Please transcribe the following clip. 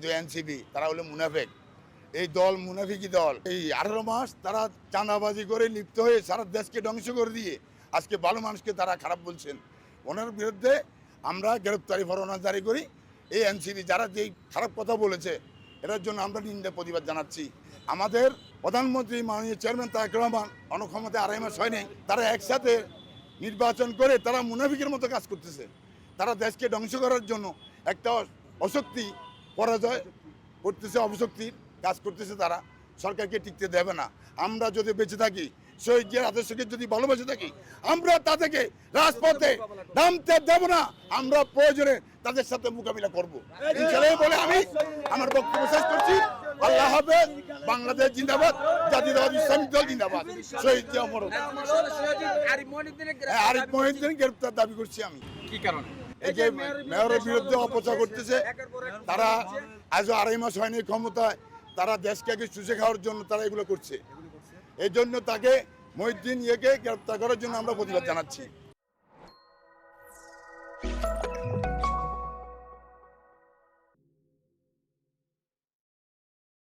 কিন্তু এনসিপি তারা হলো মুনাফেক। এই দল মুনাফিকি দল। এই 18 মাস তারা চাঁদাবাজি করে লিপ্ত হয়ে সারা দেশকে ধ্বংস করে দিয়ে আজকে ভালো মানুষকে তারা খারাপ বলছেন। ওনার বিরুদ্ধে আমরা গ্রেপ্তারি পরোয়ানা জারি করি। এই এনসিপি যারা যেই খারাপ কথা বলেছে এটার জন্য আমরা নিন্দা প্রতিবাদ জানাচ্ছি। আমাদের প্রধানমন্ত্রী মাননীয় চেয়ারম্যান তারেক রহমান অনক্ষমতায় 2.5 মাস হয়নি, তারা একসাথে নির্বাচন করে তারা মুনাফিকের মতো কাজ করতেছে। তারা দেশকে ধ্বংস করার জন্য একটা অশক্তি পরাজয় করতেছে, অবশক্তির কাজ করতেছে। তারা সরকারকে টিকতে দেবে না। আমরা যদি বেঁচে থাকি, শহীদ জিয়ার আদর্শকে যদি ভালোবেসে থাকি, আমরা তাদেরকে রাজপথে নামতে দেব না। আমরা প্রয়োজনে তাদের সাথে মোকাবিলা করবো ইনশাআল্লাহ বলে আমি আমার বক্তব্য শেষ করছি। আল্লাহ হাফেজ। বাংলাদেশ জিন্দাবাদ, জাতীয়তাবাদী ইসলামিক দল জিন্দাবাদ। শহীদ জিয়া অমর। আরিফ মহিউদ্দিন গ্রেপ্তার দাবি করছি আমি। কি কারণে? এই যে মেয়রের বিরুদ্ধে অপচয় করতেছে, তারা আজও 2.5 মাস হয়নি ক্ষমতায়, তারা দেশকে আগে চুষে খাওয়ার জন্য তারা এগুলো করছে। এই জন্য তাকে মহিউদ্দিন গ্রেপ্তার করার জন্য আমরা প্রতিবাদ জানাচ্ছি।